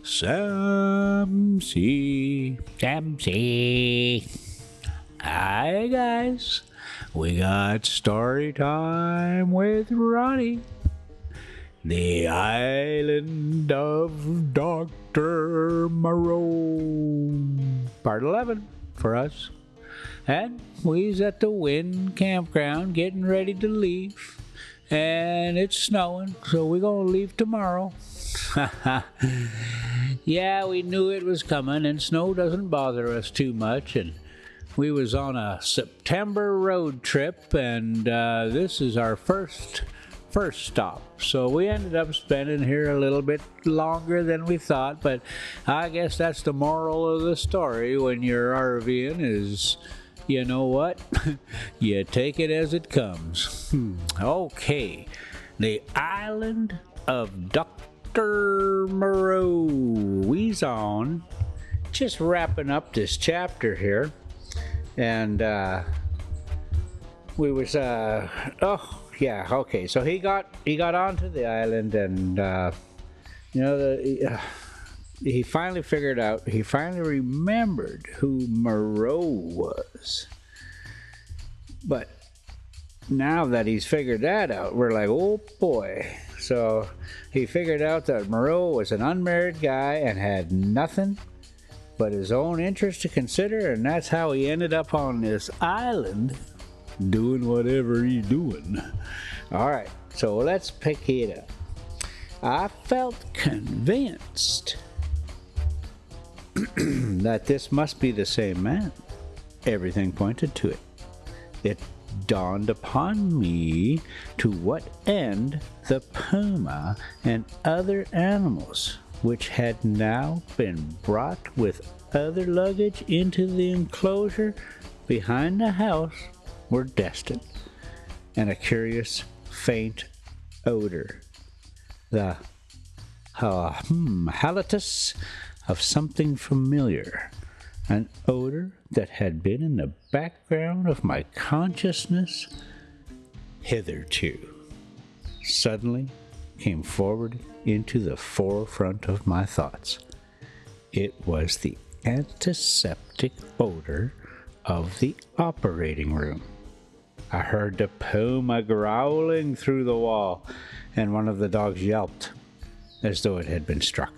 Samsy. Hi guys, we got story time with Ronnie. The Island of Dr. Moreau. Part 11 for us. And we's at the Wind Campground getting ready to leave. And it's snowing, so we're gonna leave tomorrow. Yeah, we knew it was coming, and snow doesn't bother us too much. And we was on a September road trip, and this is our first stop. So we ended up spending here a little bit longer than we thought, but I guess that's the moral of the story when you're RVing is, you know what? You take it as it comes. Okay, the Island of Dr. Moreau. We's on just wrapping up this chapter here, and we was yeah, okay. So he got onto the island, and he finally figured out. He finally remembered who Moreau was. But now that he's figured that out, we're like, oh boy. So he figured out that Moreau was an unmarried guy and had nothing but his own interest to consider, and that's how he ended up on this island doing whatever he's doing. All right, so let's pick it up. I felt convinced that this must be the same man. Everything pointed to it. It dawned upon me to what end the puma and other animals, which had now been brought with other luggage into the enclosure behind the house, were destined, and a curious faint odor, the halitus of something familiar, an odor that had been in the background of my consciousness hitherto, suddenly came forward into the forefront of my thoughts. It was the antiseptic odor of the operating room. I heard the puma growling through the wall, and one of the dogs yelped, as though it had been struck.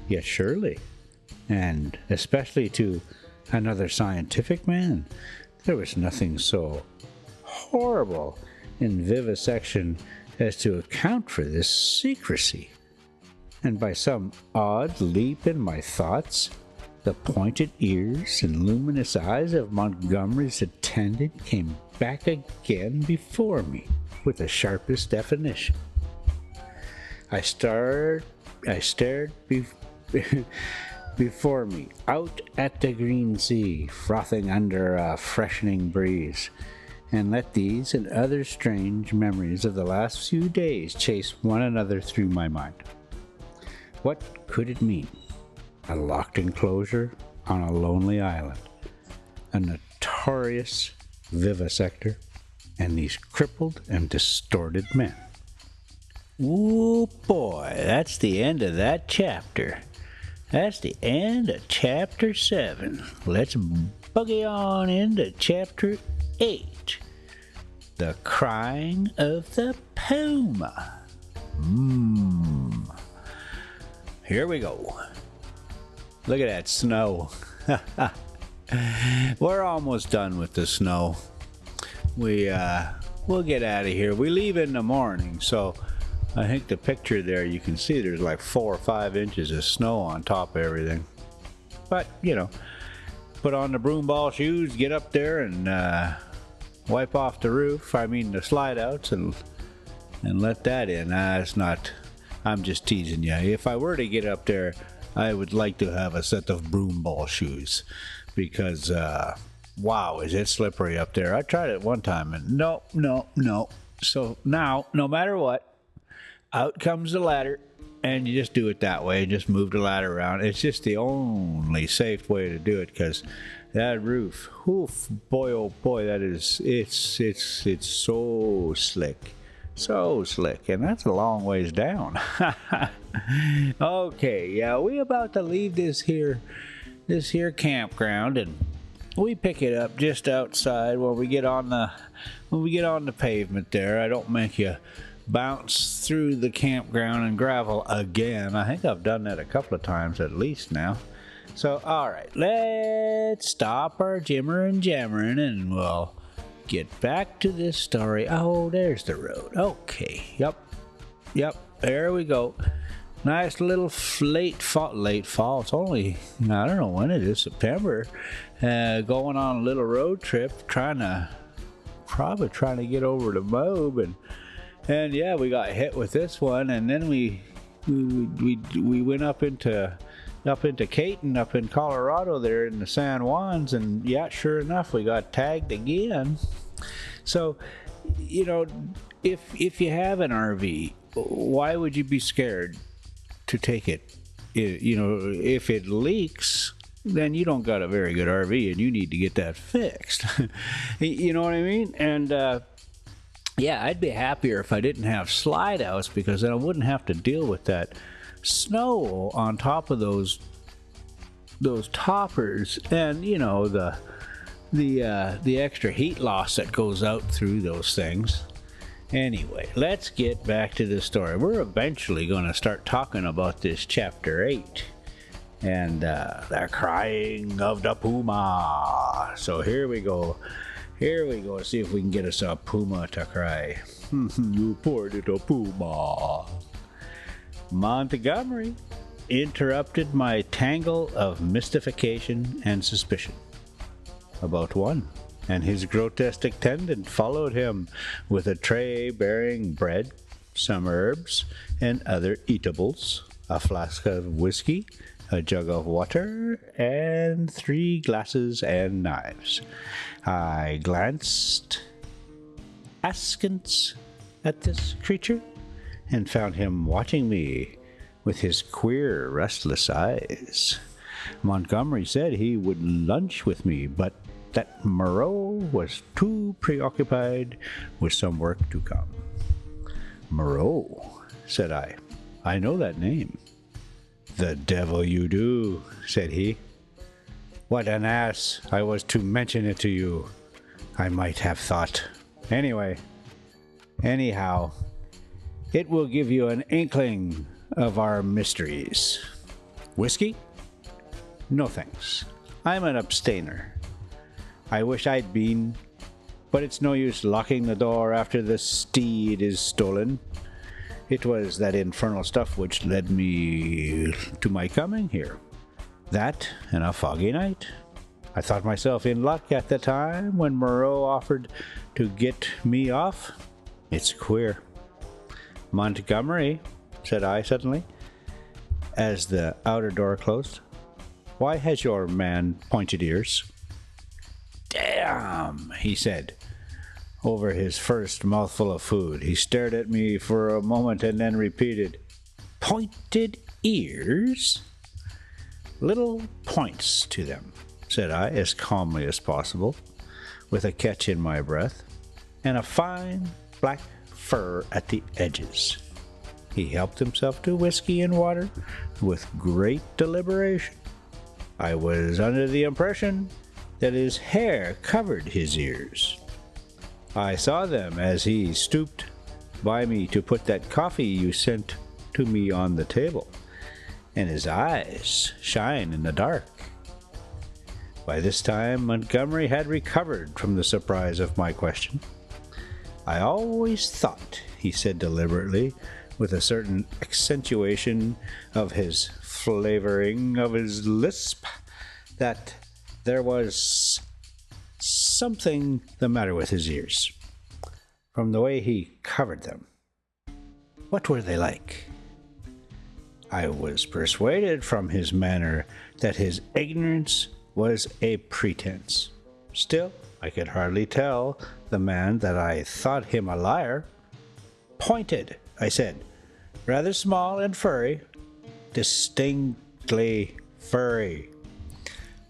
Yet surely, and especially to another scientific man, there was nothing so horrible in vivisection as to account for this secrecy. And by some odd leap in my thoughts, the pointed ears and luminous eyes of Montgomery's attendant came back again before me with the sharpest definition. I stared before me out at the green sea, frothing under a freshening breeze, and let these and other strange memories of the last few days chase one another through my mind. What could it mean? A locked enclosure on a lonely island, a notorious vivisector, and these crippled and distorted men. Oh boy, that's the end of that chapter. That's the end of chapter 7. Let's buggy on into chapter 8. The crying of the puma. Here we go. Look at that snow. We're almost done with the snow. We'll get out of here. We leave in the morning, so I think the picture there, you can see there's like 4 or 5 inches of snow on top of everything. But, you know, put on the broom ball shoes, get up there and wipe off the roof, the slide outs, and let that in. It's not, I'm just teasing you. If I were to get up there, I would like to have a set of broom ball shoes, because wow, is it slippery up there. I tried it one time and no. So now, no matter what, out comes the ladder, and you just do it that way. Just move the ladder around. It's just the only safe way to do it, because that roof, oof, boy, oh boy, that is, it's so slick. So slick, and that's a long ways down. Okay, yeah, we about to leave this here campground, and we pick it up just outside when we get on the pavement there. I don't make you bounce through the campground and gravel again. I think I've done that a couple of times at least now. So, alright, let's stop our jammering and we'll get back to this story. Oh, there's the road. Okay, yep, there we go. Nice little late fall. It's only, I don't know when it is, September. Going on a little road trip, probably trying to get over to Moab, and yeah, we got hit with this one, and then we went up into Caton, up in Colorado there in the San Juans, and yeah, sure enough, we got tagged again. So, you know, if you have an RV, why would you be scared to take it? You know, if it leaks, then you don't got a very good RV and you need to get that fixed. You know what I mean? And yeah, I'd be happier if I didn't have slide outs, because then I wouldn't have to deal with that snow on top of those toppers, and you know, the extra heat loss that goes out through those things. Anyway, let's get back to the story. We're eventually going to start talking about this chapter 8 and the crying of the puma. So here we go. See if we can get us a puma to cry. You poor little puma. Montgomery interrupted my tangle of mystification and suspicion. About one, and his grotesque attendant followed him with a tray bearing bread, some herbs, and other eatables, a flask of whiskey, a jug of water, and 3 glasses and knives. I glanced askance at this creature and found him watching me with his queer, restless eyes. Montgomery said he would lunch with me, but that Moreau was too preoccupied with some work to come. Moreau, said I. I know that name. The devil you do, said he. What an ass I was to mention it to you. I might have thought. Anyhow, it will give you an inkling of our mysteries. Whiskey? No thanks. I'm an abstainer. I wish I'd been, but it's no use locking the door after the steed is stolen. It was that infernal stuff which led me to my coming here. That and a foggy night. I thought myself in luck at the time when Moreau offered to get me off. It's queer. Montgomery, said I suddenly, as the outer door closed, why has your man pointed ears? Damn, he said, over his first mouthful of food. He stared at me for a moment and then repeated, pointed ears? Little points to them, said I, as calmly as possible, with a catch in my breath, and a fine black fur at the edges. He helped himself to whiskey and water with great deliberation. I was under the impression that his hair covered his ears. I saw them as he stooped by me to put that coffee you sent to me on the table, and his eyes shine in the dark. By this time, Montgomery had recovered from the surprise of my question. I always thought, he said deliberately, with a certain accentuation of his flavoring of his lisp, that there was something the matter with his ears, from the way he covered them. What were they like? I was persuaded from his manner that his ignorance was a pretense. Still, I could hardly tell the man that I thought him a liar. Pointed, I said, rather small and furry, distinctly furry.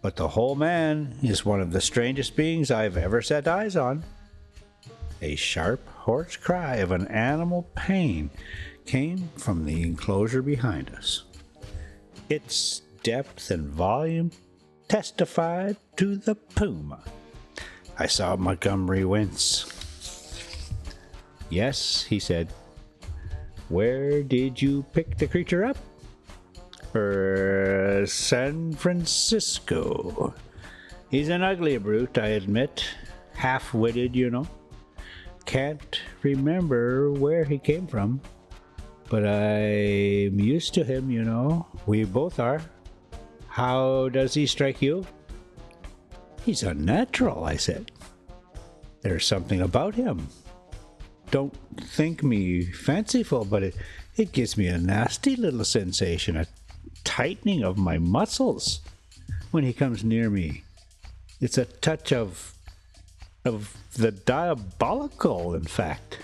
But the whole man is one of the strangest beings I've ever set eyes on. A sharp, hoarse cry of an animal pain came from the enclosure behind us. Its depth and volume testified to the puma. I saw Montgomery wince. "Yes," he said. "Where did you pick the creature up?" "San Francisco. He's an ugly brute, I admit. Half-witted, you know. Can't remember where he came from. But I'm used to him, you know. We both are. How does he strike you?" "He's unnatural," I said. "There's something about him. Don't think me fanciful, but it gives me a nasty little sensation, a tightening of my muscles when he comes near me. It's a touch of the diabolical, in fact."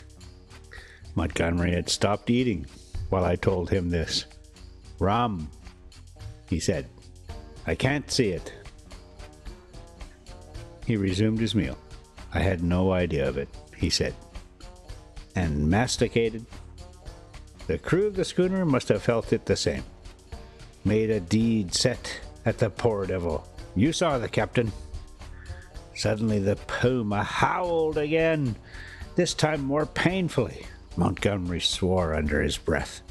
Montgomery had stopped eating while I told him this. "Rum," he said. "I can't see it." He resumed his meal. "I had no idea of it," he said, and masticated. "The crew of the schooner must have felt it the same. Made a deed set at the poor devil. You saw the captain." Suddenly the puma howled again, this time more painfully. Montgomery swore under his breath.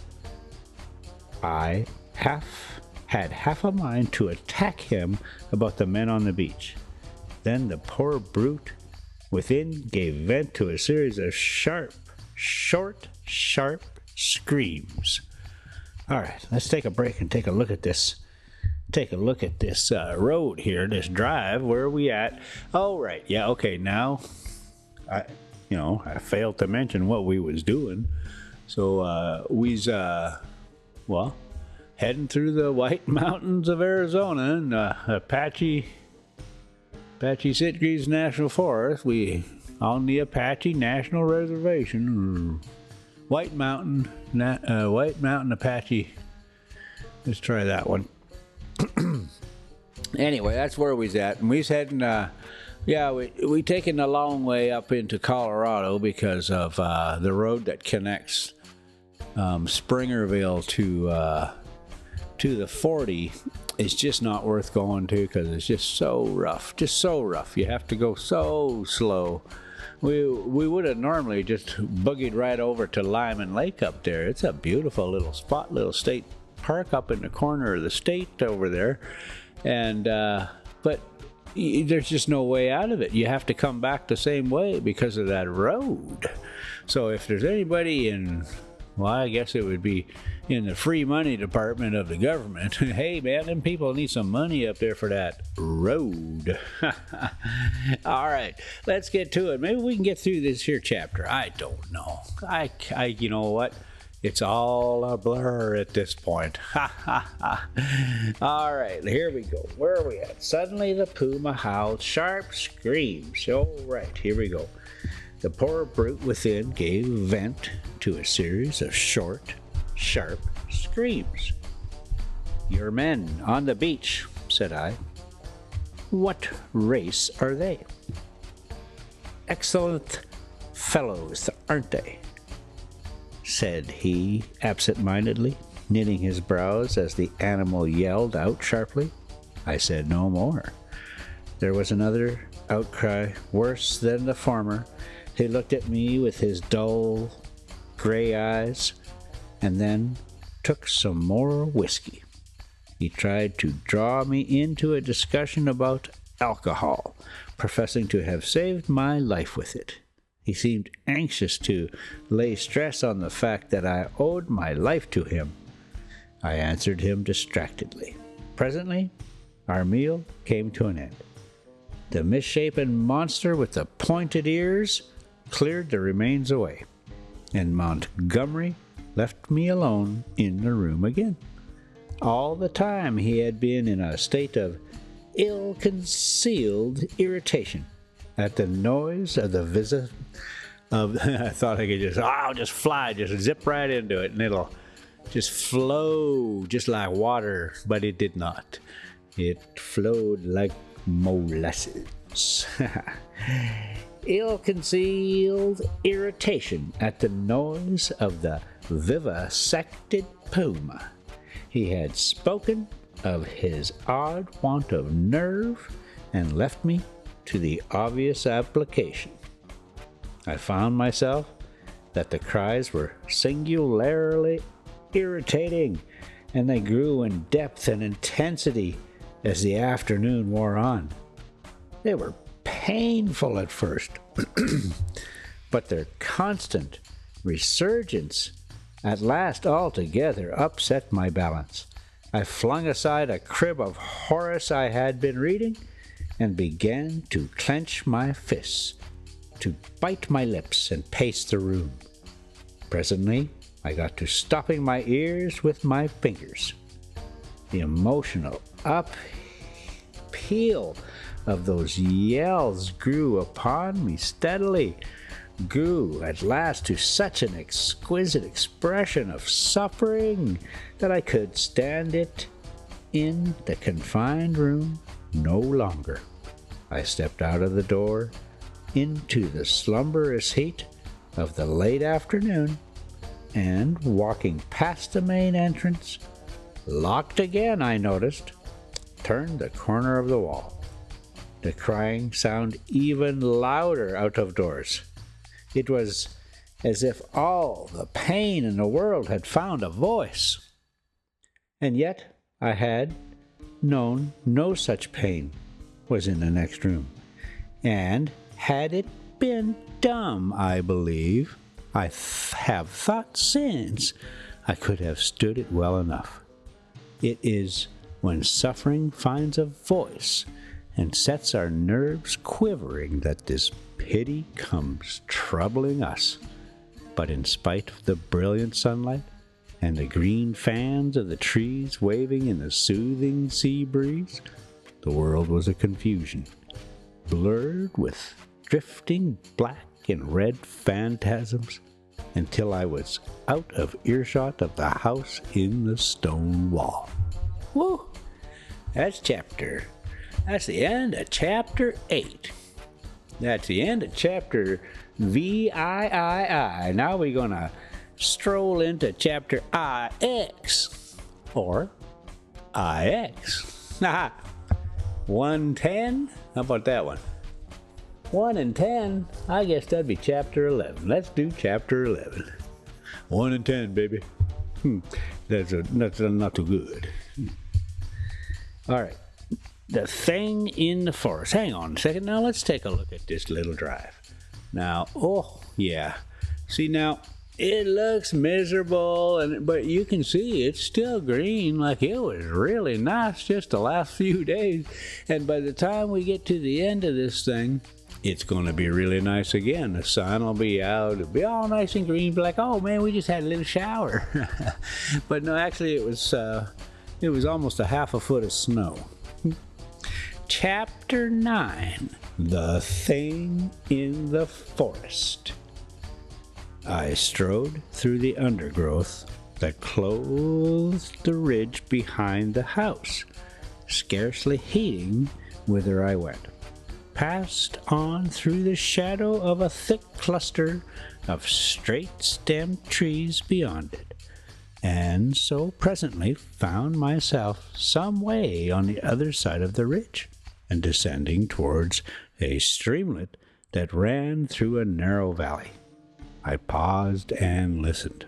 I had half a mind to attack him about the men on the beach. Then the poor brute within gave vent to a series of short, sharp screams. All right, let's take a break and take a look at this. Road here, this drive. Where are we at? Oh, right. Yeah, okay. Now, I failed to mention what we was doing. So, we's, heading through the White Mountains of Arizona and Apache Sitgreaves National Forest. We on the Apache National Reservation, White Mountain Apache. Let's try that one. Anyway, that's where we's at, and we's heading. We taking a long way up into Colorado because of the road that connects Springerville to the 40 is just not worth going to because it's just so rough. You have to go so slow. We would have normally just boogied right over to Lyman Lake up there. It's a beautiful little spot, little state park up in the corner of the state over there, and but there's just no way out of it. You have to come back the same way because of that road. So if there's anybody in, well, I guess it would be in the free money department of the government. Hey man, them people need some money up there for that road. All right, let's get to it. Maybe we can get through this here chapter. I don't know. I you know what? It's all a blur at this point. All right, here we go. Where are we at? Suddenly the puma howled sharp screams. All right, here we go. The poor brute within gave vent to a series of short, sharp screams. "Your men on the beach," said I. "What race are they?" "Excellent fellows, aren't they?" said he absent-mindedly, knitting his brows as the animal yelled out sharply. I said no more. There was another outcry, worse than the former. He looked at me with his dull, gray eyes, and then took some more whiskey. He tried to draw me into a discussion about alcohol, professing to have saved my life with it. He seemed anxious to lay stress on the fact that I owed my life to him. I answered him distractedly. Presently, our meal came to an end. The misshapen monster with the pointed ears cleared the remains away, and Montgomery left me alone in the room again. All the time he had been in a state of ill-concealed irritation at the noise of the visit of I thought I could just zip right into it and it'll just flow just like water, but it did not. It flowed like molasses. ill-concealed irritation at the noise of the vivisected puma. He had spoken of his odd want of nerve and left me to the obvious application. I found myself that the cries were singularly irritating, and they grew in depth and intensity as the afternoon wore on. They were painful at first, but their constant resurgence at last altogether upset my balance. I flung aside a crib of Horace I had been reading and began to clench my fists, to bite my lips and pace the room. Presently, I got to stopping my ears with my fingers. The emotional upheaval of those yells grew upon me steadily, grew at last to such an exquisite expression of suffering that I could stand it in the confined room no longer. I stepped out of the door into the slumberous heat of the late afternoon, and walking past the main entrance, locked again, I noticed, turned the corner of the wall. The crying sounded even louder out of doors. It was as if all the pain in the world had found a voice. And yet I had known no such pain was in the next room. And had it been dumb, I believe, I have thought since, I could have stood it well enough. It is when suffering finds a voice and sets our nerves quivering that this pity comes troubling us. But in spite of the brilliant sunlight and the green fans of the trees waving in the soothing sea breeze, the world was a confusion, blurred with drifting black and red phantasms, until I was out of earshot of the house in the stone wall. Woo! That's the end of chapter 8. That's the end of chapter VIII. Now we're going to stroll into chapter IX, or IX. 110? How about that one? 1 and 10, I guess that'd be chapter 11. Let's do chapter 11. 1 and 10, baby. That's not too good. All right. The thing in the forest. Hang on a second. Now let's take a look at this little drive. Now, oh, yeah. See, now, it looks miserable, but you can see it's still green. Like it was really nice just the last few days. And by the time we get to the end of this thing, it's going to be really nice again. The sun will be out. It'll be all nice and green. Be like, oh, man, we just had a little shower. But no, actually, it was almost a half a foot of snow. Chapter 9, The Thing in the Forest. I strode through the undergrowth that clothed the ridge behind the house, scarcely heeding whither I went. Passed on through the shadow of a thick cluster of straight-stemmed trees beyond it, and so presently found myself some way on the other side of the ridge, and descending towards a streamlet that ran through a narrow valley. I paused and listened.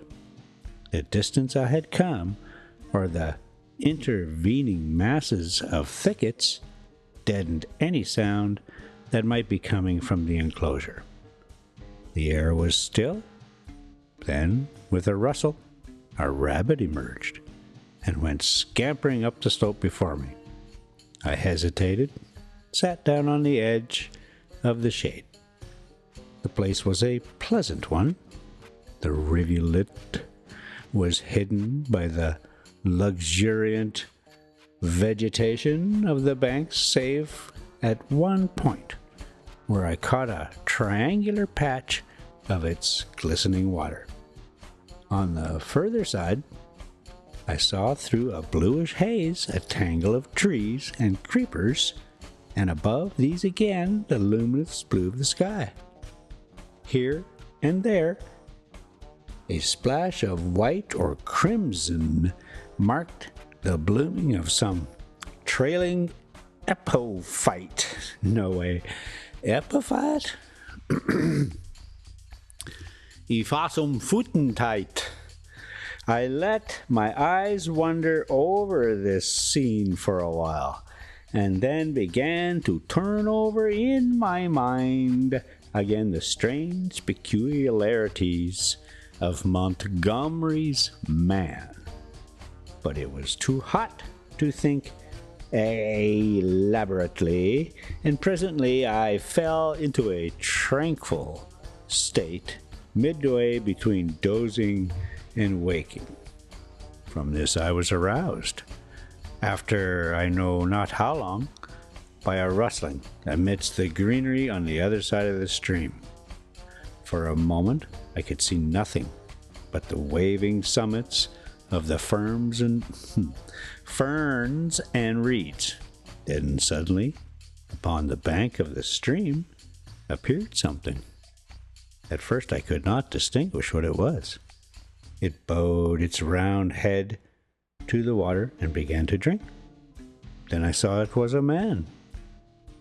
The distance I had come, or the intervening masses of thickets, deadened any sound that might be coming from the enclosure. The air was still. Then, with a rustle, a rabbit emerged and went scampering up the slope before me. I hesitated, sat down on the edge of the shade. The place was a pleasant one. The rivulet was hidden by the luxuriant vegetation of the banks, save at one point where I caught a triangular patch of its glistening water. On the further side, I saw through a bluish haze a tangle of trees and creepers, and above these again the luminous blue of the sky. Here and there, a splash of white or crimson marked the blooming of some trailing epiphyte. No way. Epiphyte? Ephosum futentite. I let my eyes wander over this scene for a while, and then began to turn over in my mind again the strange peculiarities of Montgomery's man. But it was too hot to think elaborately, and presently I fell into a tranquil state midway between dozing and waking. From this I was aroused, after I know not how long, by a rustling amidst the greenery on the other side of the stream. For a moment I could see nothing but the waving summits of the ferns and reeds. Then suddenly, upon the bank of the stream, appeared something. At first I could not distinguish what it was. It bowed its round head to the water and began to drink. Then I saw it was a man,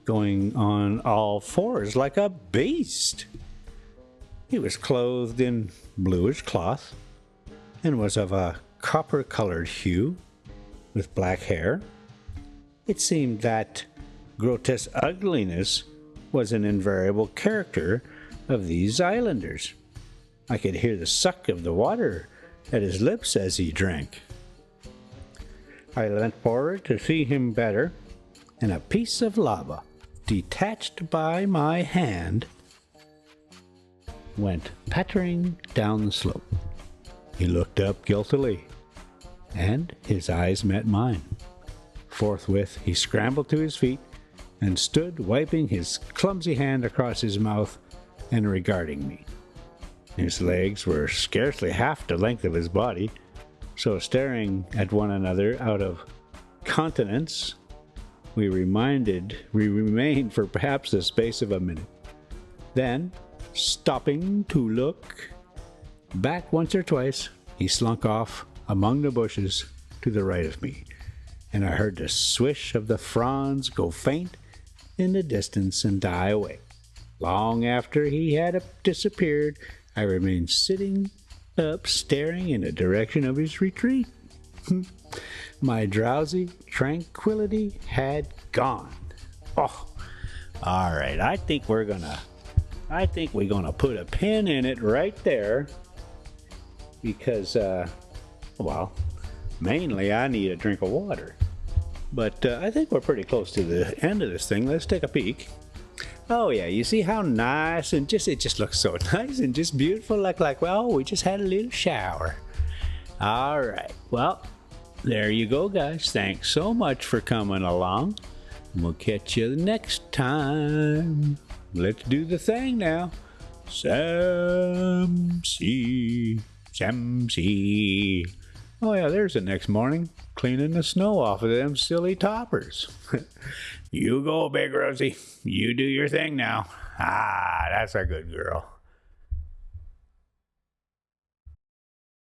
going on all fours like a beast. He was clothed in bluish cloth, and was of a copper-colored hue, with black hair. It seemed that grotesque ugliness was an invariable character of these islanders. I could hear the suck of the water at his lips as he drank. I leant forward to see him better, and a piece of lava, detached by my hand, went pattering down the slope. He looked up guiltily, and his eyes met mine. Forthwith he scrambled to his feet and stood wiping his clumsy hand across his mouth and regarding me. His legs were scarcely half the length of his body, so staring at one another out of countenance, we remained for perhaps the space of a minute. Then, stopping to look back once or twice, he slunk off among the bushes to the right of me, and I heard the swish of the fronds go faint in the distance and die away. Long after he had disappeared, I remained sitting up, staring in the direction of his retreat. My drowsy tranquility had gone. Oh, all right. I think we're gonna put a pin in it right there, because, well, mainly I need a drink of water. But I think we're pretty close to the end of this thing. Let's take a peek. Oh yeah, you see how nice and it just looks so nice and just beautiful, like well, we just had a little shower. All right, well, there you go, guys. Thanks so much for coming along. We'll catch you next time. Let's do the thing now. Samsy. Oh yeah, there's the next morning, cleaning the snow off of them silly toppers. You go, Big Rosie. You do your thing now. Ah, that's a good girl.